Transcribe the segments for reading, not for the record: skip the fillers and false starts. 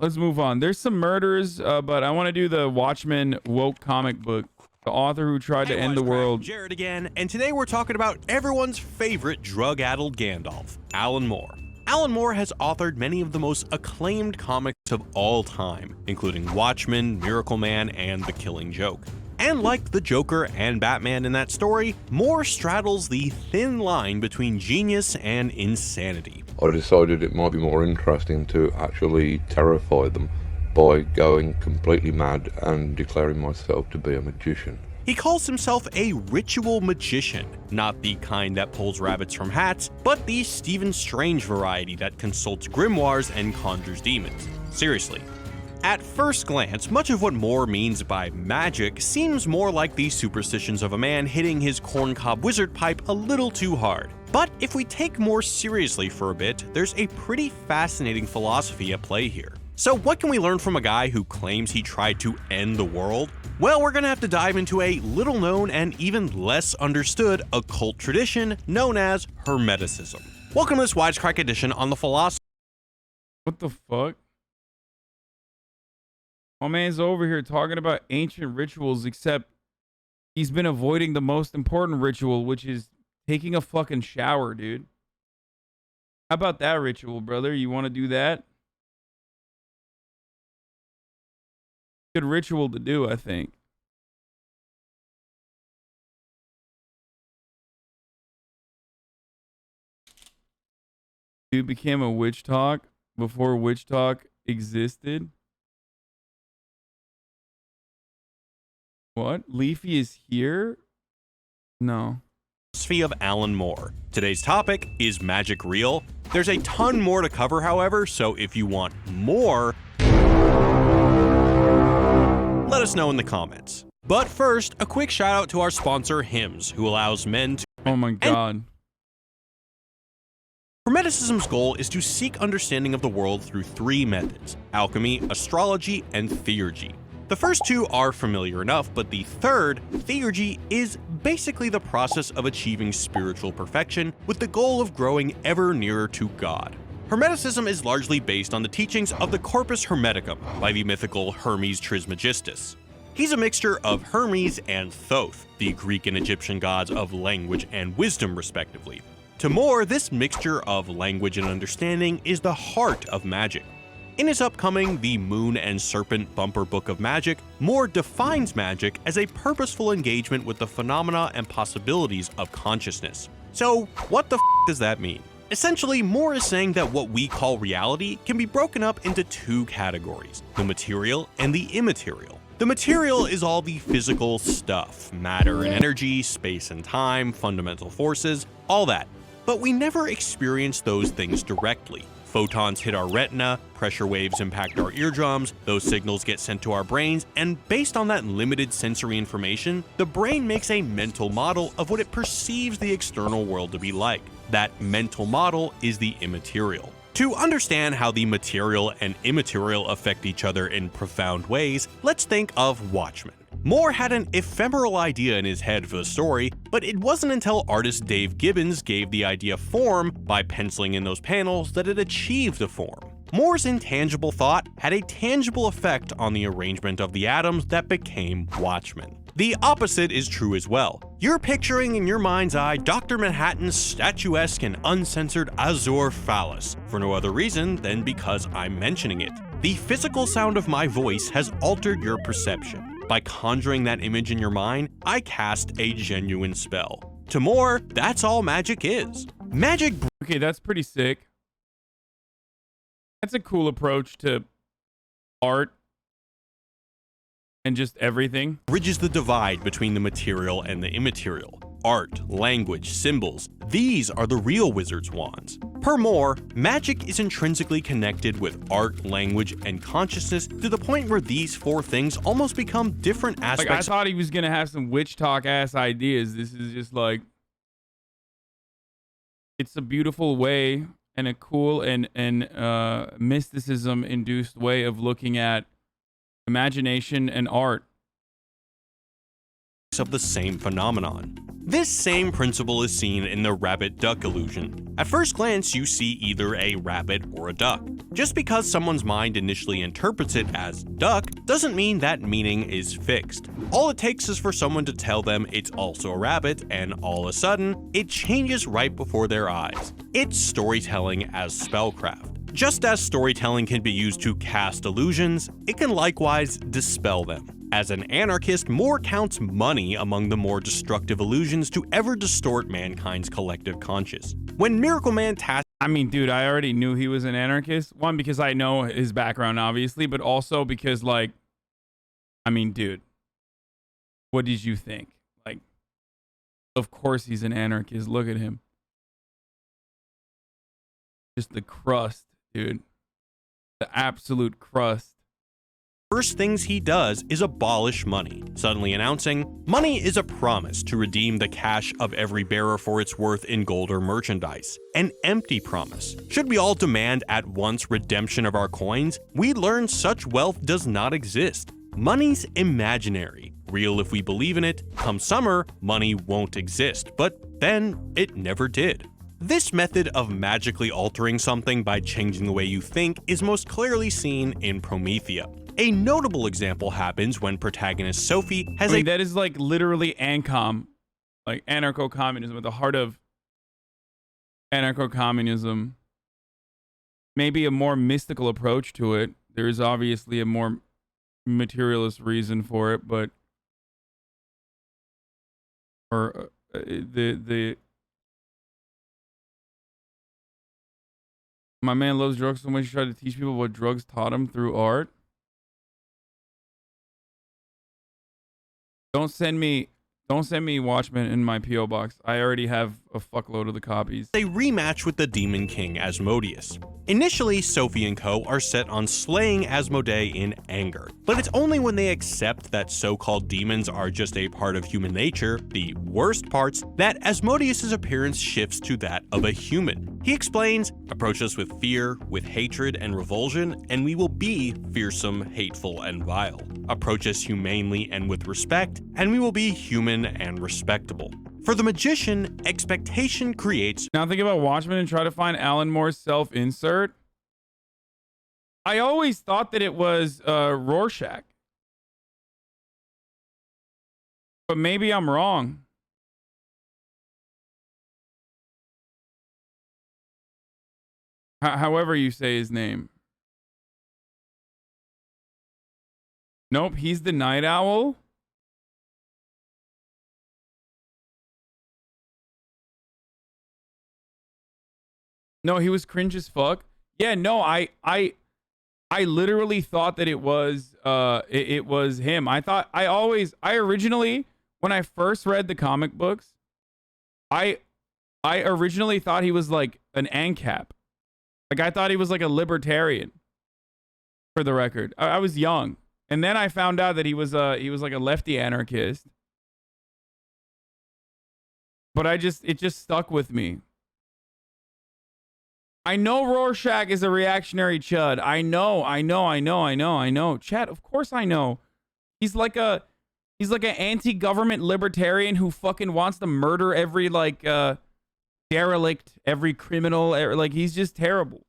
let's move on. There's some murders, but I want to do the Watchmen woke comic book. The author who tried to end the world. Jared again, and today we're talking about everyone's favorite drug-addled Gandalf, Alan Moore. Alan Moore has authored many of the most acclaimed comics of all time, including Watchmen, Miracle Man, and The Killing Joke. And like the Joker and Batman in that story, Moore straddles the thin line between genius and insanity. I decided it might be more interesting to actually terrify them by going completely mad and declaring myself to be a magician. He calls himself a ritual magician, not the kind that pulls rabbits from hats, but the Stephen Strange variety that consults grimoires and conjures demons. Seriously. At first glance, much of what Moore means by magic seems more like the superstitions of a man hitting his corncob wizard pipe a little too hard. But if we take Moore seriously for a bit, there's a pretty fascinating philosophy at play here. So what can we learn from a guy who claims he tried to end the world? Well, we're gonna have to dive into a little known and even less understood occult tradition known as Hermeticism. Welcome to this wisecrack edition on the philosophy. What the fuck? My man's over here talking about ancient rituals, except he's been avoiding the most important ritual, which is taking a fucking shower, dude. How about that ritual, brother? You want to do that? Good ritual to do, I think. Dude became a witch talk before witch talk existed. What? Leafy is here? No. Philosophy of Alan Moore. Today's topic is magic real? There's a ton more to cover, however, so if you want more, let us know in the comments. But first, a quick shout out to our sponsor, Hims, who allows men to... Oh my god. Hermeticism's goal is to seek understanding of the world through three methods: alchemy, astrology, and theurgy. The first two are familiar enough, but the third, theurgy, is basically the process of achieving spiritual perfection with the goal of growing ever nearer to God. Hermeticism is largely based on the teachings of the Corpus Hermeticum by the mythical Hermes Trismegistus. He's a mixture of Hermes and Thoth, the Greek and Egyptian gods of language and wisdom respectively. To Moore, this mixture of language and understanding is the heart of magic. In his upcoming The Moon and Serpent bumper book of magic, Moore defines magic as a purposeful engagement with the phenomena and possibilities of consciousness. So what the f does that mean? Essentially, Moore is saying that what we call reality can be broken up into two categories: the material and the immaterial. The material is all the physical stuff, matter and energy, space and time, fundamental forces, all that. But we never experience those things directly. Photons hit our retina, pressure waves impact our eardrums, those signals get sent to our brains, and based on that limited sensory information, the brain makes a mental model of what it perceives the external world to be like. That mental model is the immaterial. To understand how the material and immaterial affect each other in profound ways, let's think of Watchmen. Moore had an ephemeral idea in his head for the story, but it wasn't until artist Dave Gibbons gave the idea form by penciling in those panels that it achieved a form. Moore's intangible thought had a tangible effect on the arrangement of the atoms that became Watchmen. The opposite is true as well. You're picturing in your mind's eye Dr. Manhattan's statuesque and uncensored azure phallus, for no other reason than because I'm mentioning it. The physical sound of my voice has altered your perception. By conjuring that image in your mind, I cast a genuine spell. To Moore, that's all magic is. Magic. Okay, that's pretty sick. That's a cool approach to art and just everything. Bridges the divide between the material and the immaterial. Art, language, symbols, these are the real wizard's wands. Per Moore, magic is intrinsically connected with art, language, and consciousness to the point where these four things almost become different aspects. Like, I thought he was gonna have some witch talk ass ideas. This is just like, it's a beautiful way and a cool and mysticism induced way of looking at imagination and art of the same phenomenon. This same principle is seen in the rabbit-duck illusion. At first glance, you see either a rabbit or a duck. Just because someone's mind initially interprets it as duck doesn't mean that meaning is fixed. All it takes is for someone to tell them it's also a rabbit, and all of a sudden, it changes right before their eyes. It's storytelling as spellcraft. Just as storytelling can be used to cast illusions, it can likewise dispel them. As an anarchist, Moore counts money among the more destructive illusions to ever distort mankind's collective conscious. When Miracle Man tasked I mean, dude, I already knew he was an anarchist. One, because I know his background, obviously, but also because, like, I mean, dude, what did you think? Like, of course he's an anarchist. Look at him. Just the crust, dude. The absolute crust. First things he does is abolish money, suddenly announcing, "Money is a promise to redeem the cash of every bearer for its worth in gold or merchandise." An empty promise. Should we all demand at once redemption of our coins, we learn such wealth does not exist. Money's imaginary. Real if we believe in it. Come summer, money won't exist, but then it never did. This method of magically altering something by changing the way you think is most clearly seen in Promethea. A notable example happens when protagonist Sophie has that is like literally ANCOM, like anarcho-communism, at the heart of anarcho-communism. Maybe a more mystical approach to it. There is obviously a more materialist reason for it, but my man loves drugs so much he tried to teach people what drugs taught him through art. Don't send me Watchmen in my P.O. box. I already have a fuckload of the copies. a rematch with the Demon King Asmodeus. Initially, Sophie and co. are set on slaying Asmodee in anger, but it's only when they accept that so-called demons are just a part of human nature, the worst parts, that Asmodeus' appearance shifts to that of a human. He explains, "Approach us with fear, with hatred and revulsion, and we will be fearsome, hateful, and vile. Approach us humanely and with respect, and we will be human and respectable." For the magician, expectation creates. Now think about Watchmen and try to find Alan Moore's self-insert. I always thought that it was Rorschach. But maybe I'm wrong. However you say his name. Nope, he's the Night Owl. No, he was cringe as fuck. Yeah, no, I literally thought that it was it was him. I originally, when I first read the comic books, I originally thought he was like an ANCAP. Like I thought he was like a libertarian. For the record, I was young, and then I found out that he was like a lefty anarchist. But it just stuck with me. I know Rorschach is a reactionary chud. I know. Chat, of course I know. He's like an anti-government libertarian who fucking wants to murder every like derelict, every criminal. Like he's just terrible.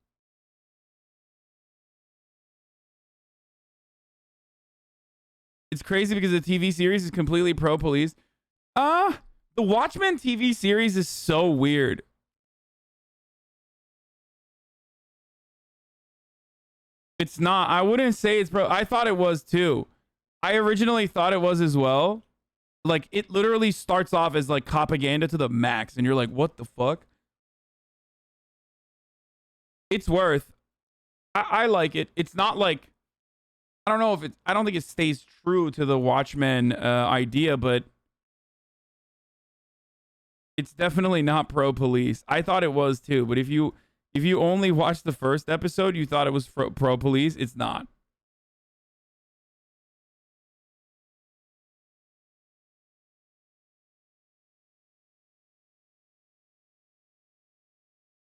It's crazy because the TV series is completely pro-police. The Watchmen TV series is so weird. It's not. I wouldn't say it's pro. I thought it was too. I originally thought it was as well. Like it literally starts off as like propaganda to the max, and you're like, what the fuck? It's worth. I like it. It's not like I don't know if it's. I don't think it stays true to the Watchmen idea, but it's definitely not pro police. I thought it was too, but if you only watched the first episode, you thought it was pro police. It's not.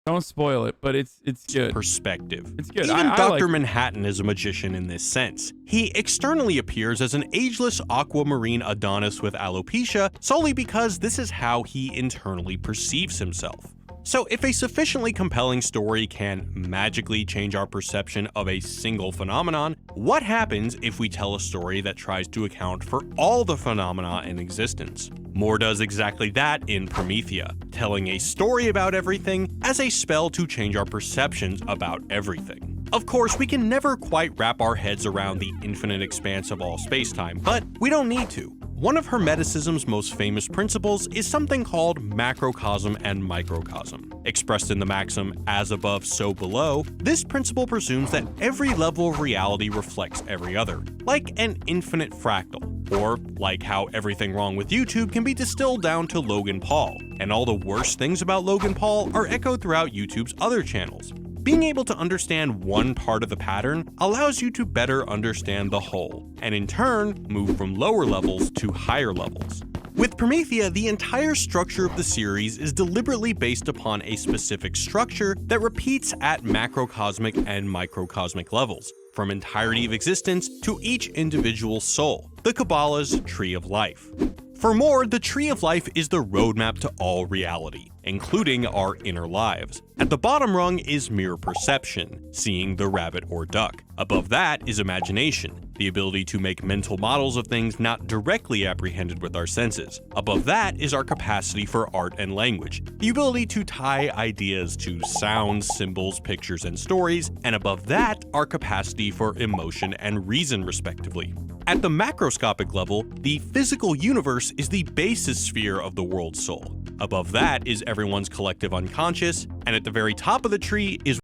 Don't spoil it, but it's good. Perspective. It's good. Even I Dr. like Manhattan is a magician in this sense. He externally appears as an ageless aquamarine Adonis with alopecia solely because this is how he internally perceives himself. So if a sufficiently compelling story can magically change our perception of a single phenomenon, what happens if we tell a story that tries to account for all the phenomena in existence? Moore does exactly that in Promethea, telling a story about everything as a spell to change our perceptions about everything. Of course, we can never quite wrap our heads around the infinite expanse of all spacetime, but we don't need to. One of Hermeticism's most famous principles is something called macrocosm and microcosm. Expressed in the maxim, as above, so below, this principle presumes that every level of reality reflects every other, like an infinite fractal, or like how everything wrong with YouTube can be distilled down to Logan Paul, and all the worst things about Logan Paul are echoed throughout YouTube's other channels. Being able to understand one part of the pattern allows you to better understand the whole, and in turn, move from lower levels to higher levels. With Promethea, the entire structure of the series is deliberately based upon a specific structure that repeats at macrocosmic and microcosmic levels, from entirety of existence to each individual soul, the Kabbalah's Tree of Life. For Moore, the Tree of Life is the roadmap to all reality, including our inner lives. At the bottom rung is mere perception, seeing the rabbit or duck. Above that is imagination, the ability to make mental models of things not directly apprehended with our senses. Above that is our capacity for art and language, the ability to tie ideas to sounds, symbols, pictures, and stories, and above that, our capacity for emotion and reason, respectively. At the macroscopic level, the physical universe is the basis sphere of the world's soul. Above that is everyone's collective unconscious, and at the very top of the tree is...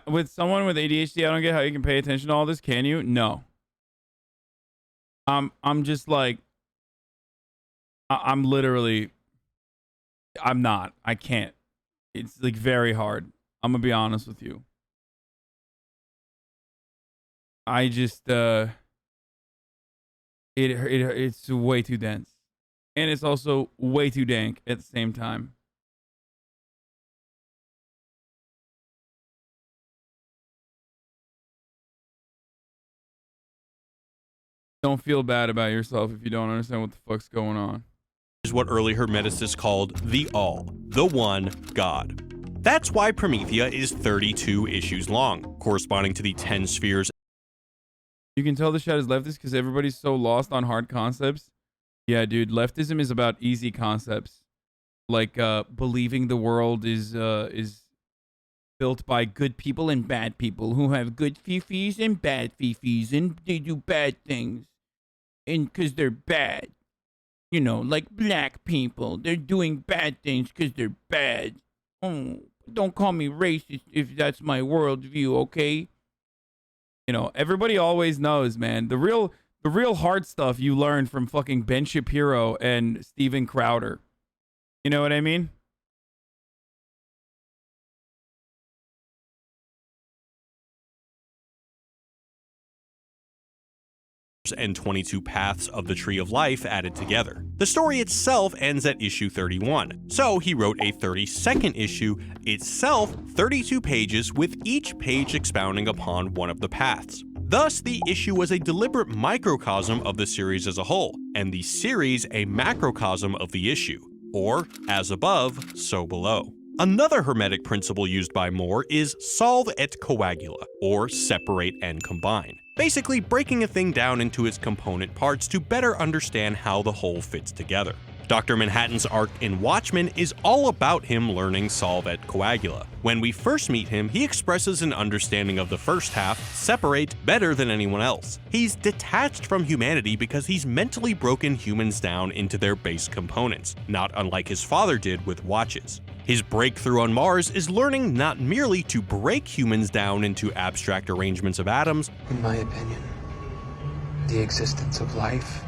with someone with ADHD, I don't get how you can pay attention to all this. Can you? No. I'm just like... I'm literally... I'm not. I can't. It's like very hard. I'm gonna be honest with you. I just... It's way too dense, and it's also way too dank at the same time. Don't feel bad about yourself if you don't understand what the fuck's going on. Is what early Hermeticists called the All, the One God. That's why Promethea is 32 issues long, corresponding to the 10 spheres. You can tell the chat is leftist because everybody's so lost on hard concepts. Yeah, dude, leftism is about easy concepts, like believing the world is built by good people and bad people who have good fifis and bad fifis, and they do bad things, and because they're bad, you know, like black people, they're doing bad things because they're bad. Oh, don't call me racist if that's my worldview, okay? You know, everybody always knows, man. The real hard stuff you learn from fucking Ben Shapiro and Steven Crowder. You know what I mean? And 22 paths of the Tree of Life added together. The story itself ends at issue 31, so he wrote a 32nd issue, itself 32 pages, with each page expounding upon one of the paths. Thus, the issue was a deliberate microcosm of the series as a whole, and the series a macrocosm of the issue, or as above, so below. Another Hermetic principle used by Moore is solve et coagula, or separate and combine, basically breaking a thing down into its component parts to better understand how the whole fits together. Dr. Manhattan's arc in Watchmen is all about him learning solve et coagula. When we first meet him, he expresses an understanding of the first half, separate, better than anyone else. He's detached from humanity because he's mentally broken humans down into their base components, not unlike his father did with watches. His breakthrough on Mars is learning not merely to break humans down into abstract arrangements of atoms. In my opinion, the existence of life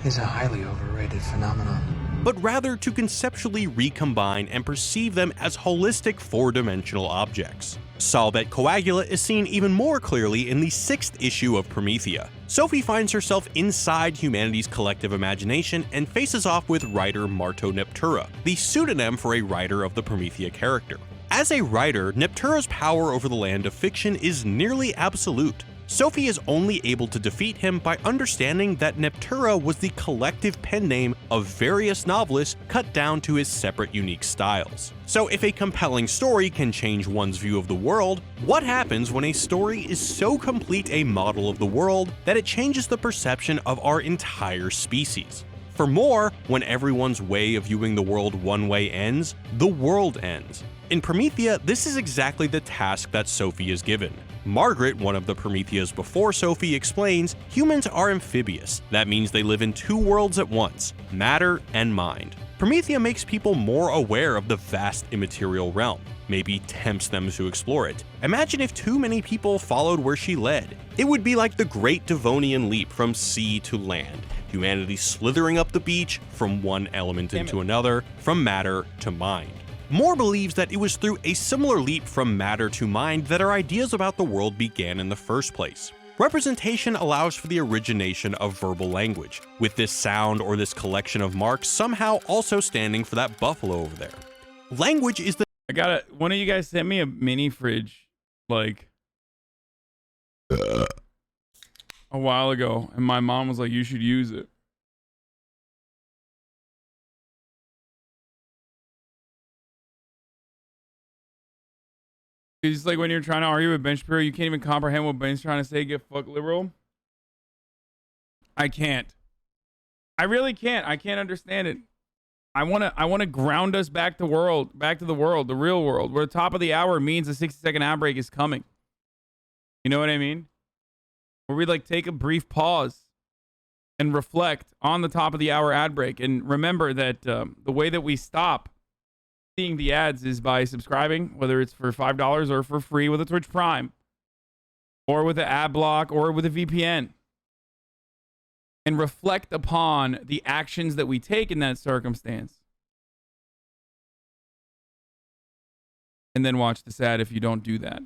is a highly overrated phenomenon. But rather to conceptually recombine and perceive them as holistic four-dimensional objects. Solvet Coagula is seen even more clearly in the 6th issue of Promethea. Sophie finds herself inside humanity's collective imagination and faces off with writer Marto Neptura, the pseudonym for a writer of the Promethea character. As a writer, Neptura's power over the land of fiction is nearly absolute. Sophie is only able to defeat him by understanding that Neptura was the collective pen name of various novelists cut down to his separate unique styles. So if a compelling story can change one's view of the world, what happens when a story is so complete a model of the world that it changes the perception of our entire species? For more, when everyone's way of viewing the world one way ends, the world ends. In Promethea, this is exactly the task that Sophie is given. Margaret, one of the Prometheas before Sophie, explains humans are amphibious. That means they live in 2 worlds at once, matter and mind. Promethea makes people more aware of the vast immaterial realm, maybe tempts them to explore it. Imagine if too many people followed where she led. It would be like the Great Devonian Leap from sea to land. Humanity slithering up the beach from one element into another, from matter to mind. Moore believes that it was through a similar leap from matter to mind that our ideas about the world began in the first place. Representation allows for the origination of verbal language, with this sound or this collection of marks somehow also standing for that buffalo over there. Language is the— one of you guys sent me a mini fridge, like, a while ago, and my mom was like, you should use it. It's like when you're trying to argue with Ben Shapiro, you can't even comprehend what Ben's trying to say, get fuck liberal. I can't. I really can't. I can't understand it. I wanna ground us back to the world, the real world, where the top of the hour means a 60-second ad break is coming. You know what I mean? Where we like take a brief pause and reflect on the top of the hour ad break, and remember that the way that we stop seeing the ads is by subscribing, whether it's for $5 or for free with a Twitch Prime, or with an ad block, or with a VPN, and reflect upon the actions that we take in that circumstance, and then watch this ad if you don't do that.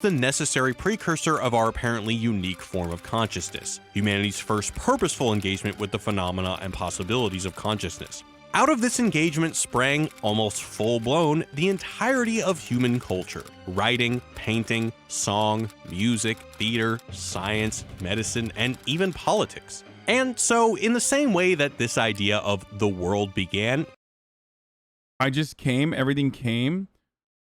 The necessary precursor of our apparently unique form of consciousness, humanity's first purposeful engagement with the phenomena and possibilities of consciousness. Out of this engagement sprang, almost full-blown, the entirety of human culture: writing, painting, song, music, theater, science, medicine, and even politics. And so, in the same way that this idea of the world began— everything came.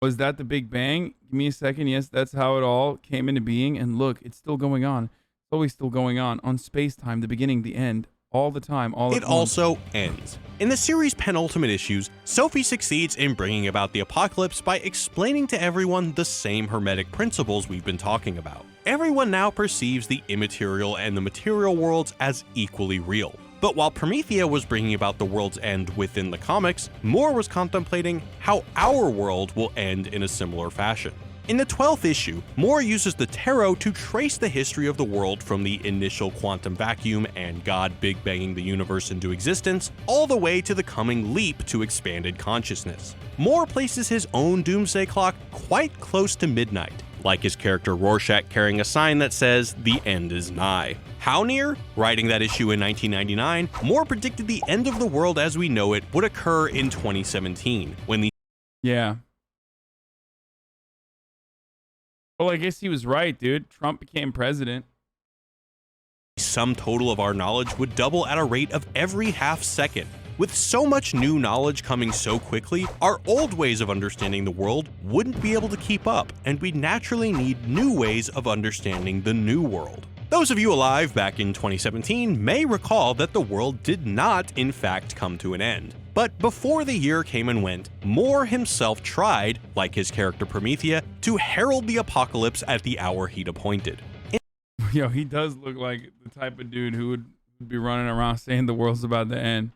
Was that the Big Bang? Give me a second. Yes, that's how it all came into being. And look, it's still going on. It's always still going on space-time, the beginning, the end. All the time, all it also ends. In the series' penultimate issues, Sophie succeeds in bringing about the apocalypse by explaining to everyone the same hermetic principles we've been talking about. Everyone now perceives the immaterial and the material worlds as equally real. But while Promethea was bringing about the world's end within the comics, Moore was contemplating how our world will end in a similar fashion. In the 12th issue, Moore uses the tarot to trace the history of the world from the initial quantum vacuum and God big banging the universe into existence, all the way to the coming leap to expanded consciousness. Moore places his own doomsday clock quite close to midnight, like his character Rorschach carrying a sign that says, "The end is nigh." How near? Writing that issue in 1999, Moore predicted the end of the world as we know it would occur in 2017, when the— Yeah. Well, I guess he was right, dude. Trump became president. sum total of our knowledge would double at a rate of every half second. With so much new knowledge coming so quickly, our old ways of understanding the world wouldn't be able to keep up, and we'd naturally need new ways of understanding the new world. Those of you alive back in 2017 may recall that the world did not, in fact, come to an end. But before the year came and went, Moore himself tried, like his character Promethea, to herald the apocalypse at the hour he'd appointed. Yo, he does look like the type of dude who would be running around saying the world's about to end.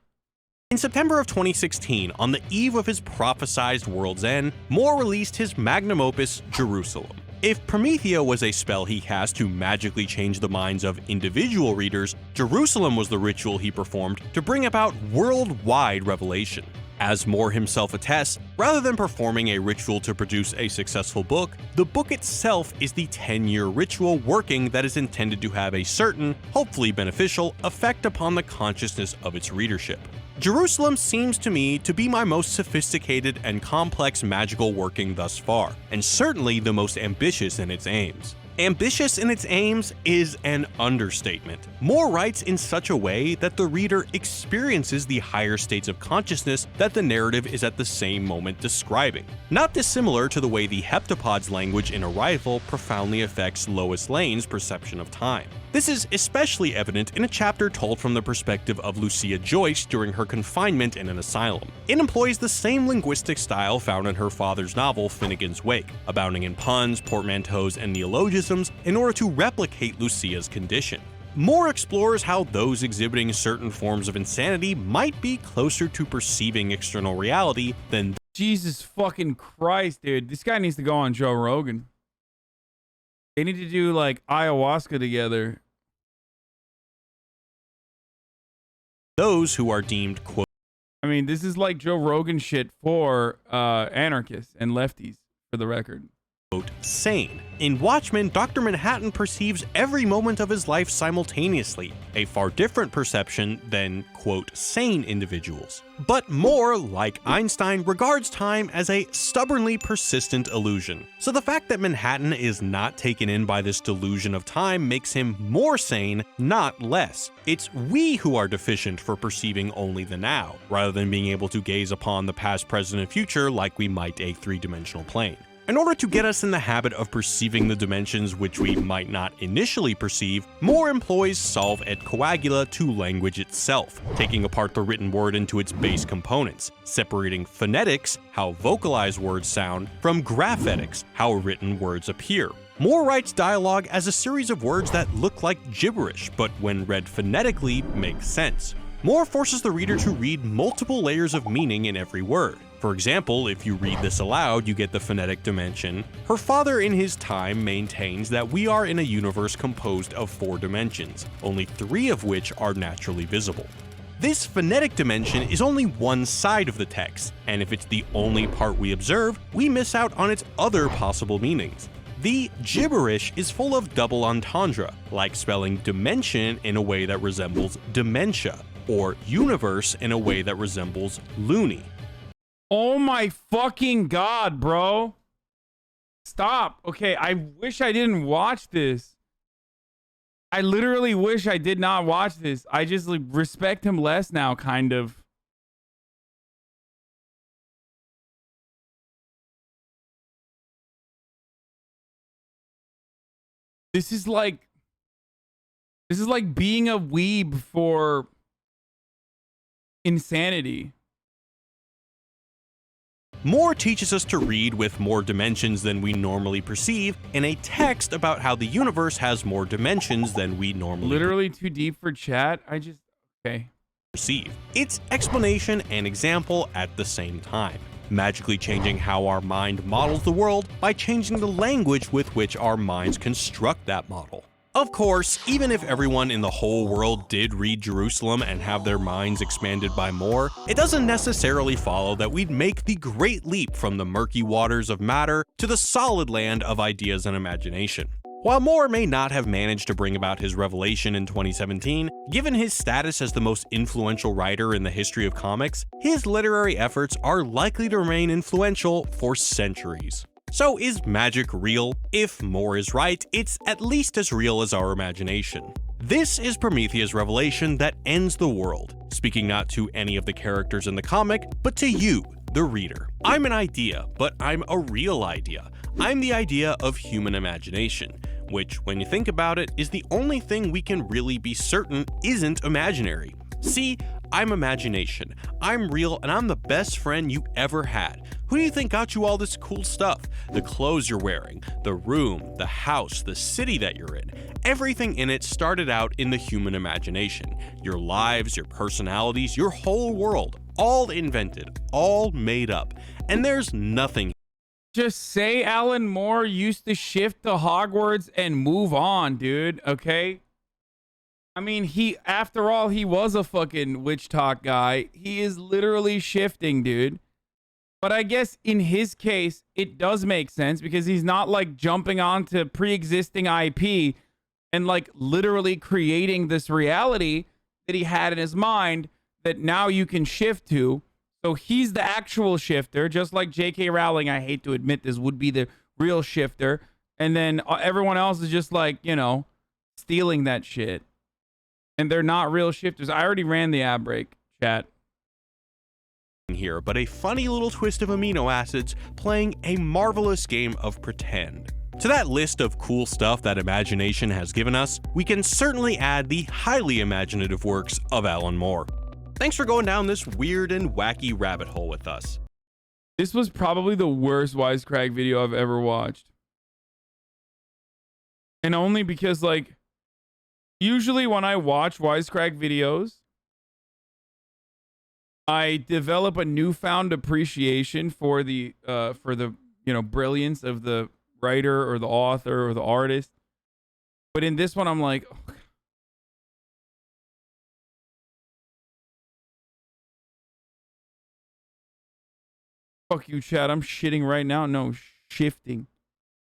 In September of 2016, on the eve of his prophesized world's end, Moore released his magnum opus, Jerusalem. If Promethea was a spell he cast to magically change the minds of individual readers, Jerusalem was the ritual he performed to bring about worldwide revelation. As Moore himself attests, rather than performing a ritual to produce a successful book, the book itself is the 10-year ritual working that is intended to have a certain, hopefully beneficial, effect upon the consciousness of its readership. Jerusalem seems to me to be my most sophisticated and complex magical working thus far, and certainly the most ambitious in its aims. Ambitious in its aims is an understatement. Moore writes in such a way that the reader experiences the higher states of consciousness that the narrative is at the same moment describing. Not dissimilar to the way the heptapod's language in Arrival profoundly affects Lois Lane's perception of time. This is especially evident in a chapter told from the perspective of Lucia Joyce during her confinement in an asylum. It employs the same linguistic style found in her father's novel Finnegan's Wake, abounding in puns, portmanteaus, and neologisms in order to replicate Lucia's condition. Moore explores how those exhibiting certain forms of insanity might be closer to perceiving external reality than Jesus fucking Christ, dude. This guy needs to go on Joe Rogan. They need to do like ayahuasca together. those who are deemed, quote, I mean, this is like Joe Rogan shit for anarchists and lefties, for the record. sane. In Watchmen, Dr. Manhattan perceives every moment of his life simultaneously, a far different perception than, quote, sane individuals. But Moore, like Einstein, regards time as a stubbornly persistent illusion. So the fact that Manhattan is not taken in by this delusion of time makes him more sane, not less. It's we who are deficient for perceiving only the now, rather than being able to gaze upon the past, present, and future like we might a three-dimensional plane. In order to get us in the habit of perceiving the dimensions which we might not initially perceive, Moore employs solve et coagula to language itself, taking apart the written word into its base components, separating phonetics, how vocalized words sound, from graphetics, how written words appear. Moore writes dialogue as a series of words that look like gibberish, but when read phonetically, make sense. Moore forces the reader to read multiple layers of meaning in every word. For example, if you read this aloud, you get the phonetic dimension. Her father in his time maintains that we are in a universe composed of 4 dimensions, only 3 of which are naturally visible. This phonetic dimension is only one side of the text, and if it's the only part we observe, we miss out on its other possible meanings. The gibberish is full of double entendre, like spelling dimension in a way that resembles dementia, or universe in a way that resembles loony. Oh my fucking god, bro. Stop. Okay, I wish I didn't watch this. I literally wish I did not watch this. I just like, respect him less now, kind of. This is like being a weeb for insanity. Moore teaches us to read with more dimensions than we normally perceive in a text about how the universe has more dimensions than we normally Literally too deep for chat. Okay. perceive. It's explanation and example at the same time, magically changing how our mind models the world by changing the language with which our minds construct that model. Of course, even if everyone in the whole world did read Jerusalem and have their minds expanded by Moore, it doesn't necessarily follow that we'd make the great leap from the murky waters of matter to the solid land of ideas and imagination. While Moore may not have managed to bring about his revelation in 2017, given his status as the most influential writer in the history of comics, his literary efforts are likely to remain influential for centuries. So is magic real? If Moore is right, it's at least as real as our imagination. This is Promethea's revelation that ends the world, speaking not to any of the characters in the comic, but to you, the reader. I'm an idea, but I'm a real idea. I'm the idea of human imagination, which, when you think about it, is the only thing we can really be certain isn't imaginary. See, I'm imagination, I'm real, and I'm the best friend you ever had. Who do you think got you all this cool stuff? The clothes you're wearing, the room, the house, the city that you're in. Everything in it started out in the human imagination. Your lives, your personalities, your whole world, all invented, all made up. And there's nothing. Just say Alan Moore used to shift to Hogwarts and move on, dude, okay? I mean, after all, he was a fucking witch talk guy. He is literally shifting, dude. But I guess in his case, it does make sense because he's not like jumping onto pre-existing IP and like literally creating this reality that he had in his mind that now you can shift to. So he's the actual shifter, just like J.K. Rowling, I hate to admit this, would be the real shifter. And then everyone else is just like, you know, stealing that shit. And they're not real shifters. I already ran the ad break, chat. Here, but a funny little twist of amino acids playing a marvelous game of pretend. To that list of cool stuff that imagination has given us, we can certainly add the highly imaginative works of Alan Moore. Thanks for going down this weird and wacky rabbit hole with us. This was probably the worst wisecrack video I've ever watched. And only because, like, usually when I watch wisecrack videos, I develop a newfound appreciation for the you know, brilliance of the writer or the author or the artist. But in this one, I'm like, oh. Fuck you, Chad. I'm shitting right now. No, shifting.